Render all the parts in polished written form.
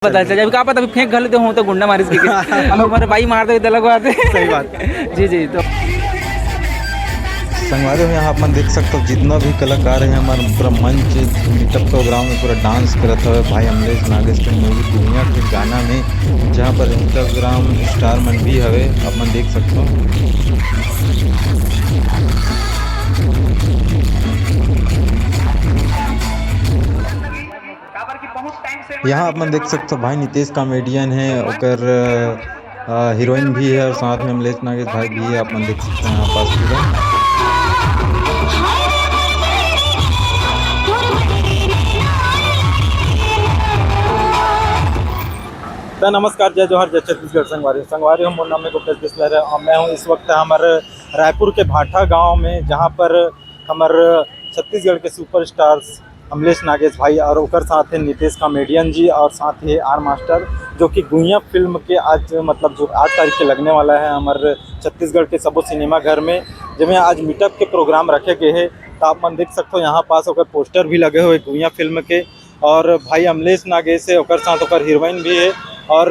पता चला जब कहा पता फेंक घल हूँ तो गुंडा मारिस के हमारे भाई मार दे दलग बात सही बात। जी जी। तो संगवारी में यहाँ अपन देख सकते हो जितना भी कलाकार है हमारे पूरा मंच मीटअप प्रोग्राम में पूरा डांस करत हुए भाई अमलेश नागेश के मूवी दुनिया के गाना में, जहाँ पर इंस्टाग्राम स्टार मन भी हवे अपन देख सकते हो। यहाँ अपन देख सकते हो भाई नितेश कॉमेडियन है और हीरोइन भी है और साथ में अमलेश नागेश भाई भी है। अपन देख सकते हैं यहाँ पास पूरा तो नमस्कार, जय जोहर, जय छत्तीसगढ़। संगवारी हम नाम में गुप्तेश बिस्लर है और मैं हूँ इस वक्त हमारे रायपुर के भाठा गांव में, जहां पर हमारे छत्तीसगढ़ के सुपरस्टार्स अमलेश नागेश भाई और ओकर साथ है नितेश कॉमेडियन जी और साथ ही आर मास्टर, जो कि गुइया फिल्म के आज मतलब जो 8 तारीख के लगने वाला है हमारे छत्तीसगढ़ के सबो सिनेमा घर में, जिसमें आज मीटअप के प्रोग्राम रखे गए हैं। तो आप मन देख सकते हो यहाँ पास होकर पोस्टर भी लगे हुए गुइया फिल्म के, और भाई अमलेश नागेश है और साथ होकर हीरोइन भी है और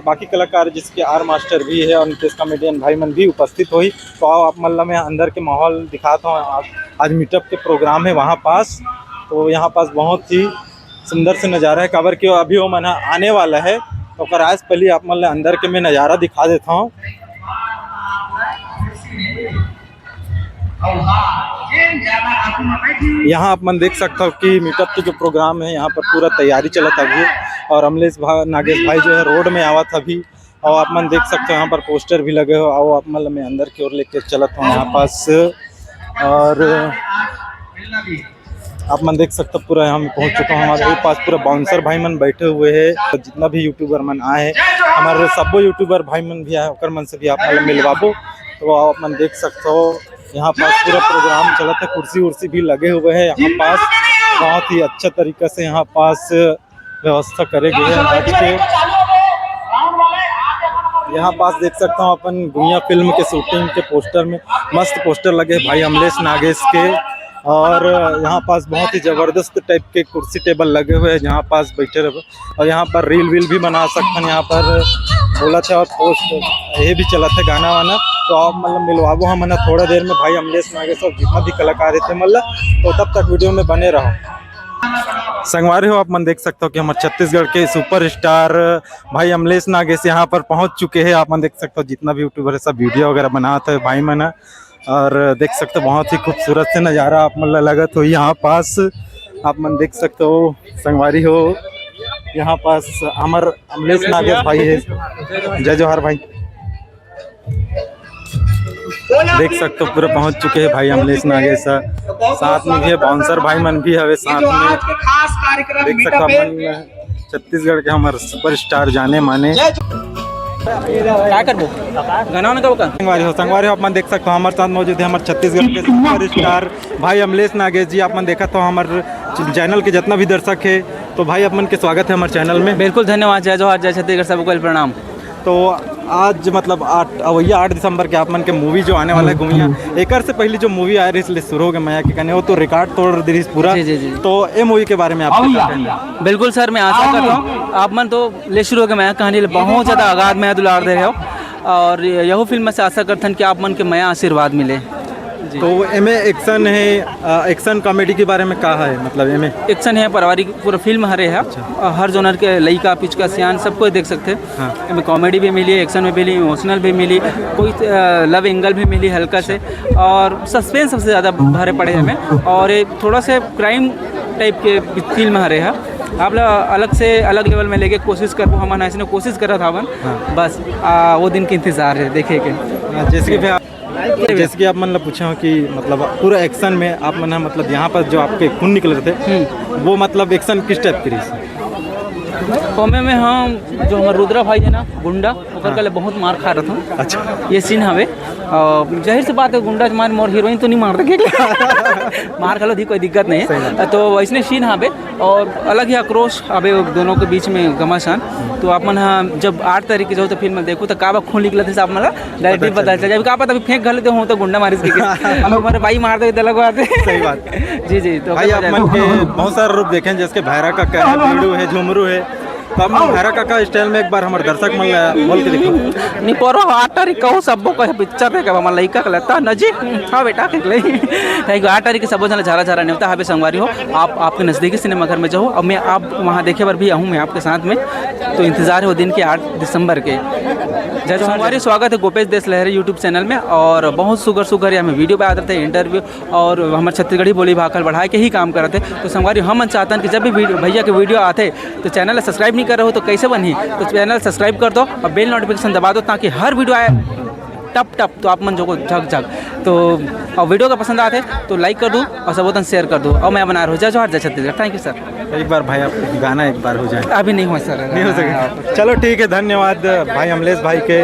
बाकी कलाकार जिसके आर मास्टर भी है और नितेश कॉमेडियन भाई मन भी उपस्थित हुई। तो आओ आप मतलब मैं अंदर के माहौल दिखाता हूँ। आज मीटअप के प्रोग्राम है वहाँ पास, तो यहाँ पास बहुत ही सुंदर से नज़ारा है। काबर क्यों अभी वो मना आने वाला है तो आज पहले आप मतलब अंदर के मैं नज़ारा दिखा देता हूँ। यहाँ आप मन देख सकते हो कि मीटअप के जो प्रोग्राम है यहाँ पर पूरा तैयारी चलत अभी, और अमलेश नागेश भाई जो है रोड में आवत अभी, और आप मन देख सकते हो यहाँ पर पोस्टर भी लगे हो। आओ आप मतलब मैं अंदर की ओर लेके चलता हूँ यहाँ पास, और आप मन देख सकते हो पूरा यहाँ में पहुँच चुका हूँ। हमारे पास पूरा बाउंसर भाई मन बैठे हुए हैं, तो जितना भी यूट्यूबर मन आए हमारे सबो यूट्यूबर भाई मन भी आए ओकर मन से भी आप मतलब मिलवाबो। तो आप मन देख सकते हो यहाँ पास पूरा प्रोग्राम चलता है, कुर्सी उर्सी भी लगे हुए हैं यहाँ पास। बहुत ही अच्छा तरीक़े से यहाँ पास व्यवस्था करे गए हैं आज के। यहाँ पास देख सकता हूँ अपन गुइया फिल्म के शूटिंग के पोस्टर में मस्त पोस्टर लगे भाई अमलेश नागेश के, और यहाँ पास बहुत ही ज़बरदस्त टाइप के कुर्सी टेबल लगे हुए हैं जहाँ पास बैठे रहो, और यहाँ पर रील वील भी बना सकते हैं। यहाँ पर बोला था और पोस्ट ये भी चला था गाना वाना, तो आप मतलब मिलवाबो हम ना थोड़ा देर में भाई अमलेश नागेश और जितना भी कलाकार थे मतलब, तो तब तक वीडियो में बने रहो। संगवारी हो आप मन देख सकते हो कि हमारे छत्तीसगढ़ के सुपरस्टार भाई अमलेश नागेश यहाँ पर पहुँच चुके हैं। आप मन देख सकते हो जितना भी यूट्यूबर है सब वीडियो वगैरह बनाते हैं भाई मन, और देख सकते हो बहुत ही खूबसूरत से नज़ारा आप मतलब लगत हो यहाँ पास। आप मन देख सकते हो संगवारी हो यहाँ पास हमारे अमलेश नागेश भाई है, जय जोहर भाई। देख सकते हो पूरे पहुंच चुके हैं भाई अमलेश नागेश, साथ में भी है बाउंसर भाई मन भी है साथ में। देख सकते हो अपन छत्तीसगढ़ के हमारे सुपरस्टार जाने माने क्या करबो गाना वाना कब का संगवारी हो अपन देख सकते हो हमारे साथ मौजूद है हमारे छत्तीसगढ़ के सुपरस्टार भाई अमलेश नागेश जी। अपन देखा तो हमारे चैनल के जितना भी दर्शक है, तो भाई अपन के स्वागत है हमारे चैनल में। बिल्कुल धन्यवाद, जय जोहर, जय छत्तीसगढ़, सबको प्रणाम। तो आज मतलब 8 दिसंबर के आप मन के मूवी जो आने वाला है गुइया, एक से पहले जो मूवी आ रही है इसलिए शुरू हो गया मैया के कहने वो तो रिकॉर्ड तोड़ दी पूरा। जी जी। तो ये मूवी के बारे में आप क्या कहेंगे? बिल्कुल सर, मैं आशा करता हूँ आप मन तो ले शुरू हो गया मैं कहानी बहुत ज़्यादा आगाध मैं दुलार दे रहे हो, और यही फिल्म से आशा करते हैं कि आप मन के मैं आशीर्वाद मिले। तो एमे एक्शन है, एक्शन कॉमेडी के बारे में कहा है, मतलब एमे एक्शन है, पारिवारिक पूरा फिल्म हरे है। अच्छा। हर जोनर के लड़का पिचका सियान सबको देख सकते हैं। हाँ। कॉमेडी भी मिली, एक्शन में भी मिली, इमोशनल भी मिली, कोई लव एंगल भी मिली हल्का से, और सस्पेंस सबसे ज़्यादा भरे पड़े हमें, और एक थोड़ा से क्राइम टाइप के फिल्म हरे है। आप लोग अलग से अलग लेवल में लेके कोशिश कर हम ऐसे कोशिश कर रहा था अपन। हाँ। बस वो दिन की इंतज़ार है देखे के। जैसे कि आप मतलब पूछा हो कि मतलब पूरा एक्शन में आप मन मतलब यहाँ पर जो आपके खून निकल रहे थे वो मतलब एक्शन किस टाइप की रही? कॉमे में हम जो हमारे रुद्रा भाई है ना गुंडा ओकर कल बहुत मार खा रहा था। अच्छा। ये सीन हवे, जाहिर सी बात है गुंडा मार मोर हीरोइन तो नहीं मार दे मार खा लो थी, कोई दिक्कत नहीं है। तो वैसने सीन हवे और अलग ही आक्रोश हवे दोनों के बीच में घमासान। तो आप मन जब 8 तारीख के जाओ तो फिल्म देखो तो का खून निकला थे आप मतलब डायरेक्टली पता चल जब का पता फेंक घल हूँ तो गुंडा मारिस के हमारे भाई मार दे दलग बात है। सही बात। जी जी। तो भाई आप मन के बहुत सारे रूप देखें, जैसे भैरा का क्या है, बीड़ू है, झुमरू है, तो आप हरा काका स्टाइल में एक बार हमारे दर्शक मन बोल के देखो। नहीं पोरो आटारी कहू सबो कहे पिक्चर रे के हमार लइका के लगता नजी हाँ बेटा के ले एक आटारी के सबो जन झारा झारा नहीं होता हाबे संगवारी हो आप आपके नज़दीकी सिनेमाघर में जाओ अब मैं आप वहाँ देखे पर भी आऊँ मैं आपके साथ में तो इंतज़ार है वो दिन के 8 दिसंबर के। जय संगवारी स्वागत है गोपेश देश लहरी यूट्यूब चैनल में और बहुत सुगर सुगर या हमें वीडियो पे आते थे इंटरव्यू और हमारे छत्तीसगढ़ी बोली भाखल बढ़ा के ही काम करते तो संगवारी हम चाहते हैं कि जब भी भैया के वीडियो आते तो चैनल सब्सक्राइब नहीं कर रहे हो तो कैसे बनी तो चैनल सब्सक्राइब कर दो और बेल नोटिफिकेशन दबा दो ताकि हर वीडियो आए टप टप तो आप मन जो को झक झक तो और वीडियो का पसंद आते तो लाइक कर दूँ और सबोतन शेयर कर दूँ और मैं बना रहा हूँ जय जोहार जय छत्तीसगढ़। Thank you sir. एक बार भाई आप गाना एक बार हो जाए। अभी नहीं हुआ सर नहीं हो सके। चलो ठीक है, धन्यवाद भाई अमलेश भाई के।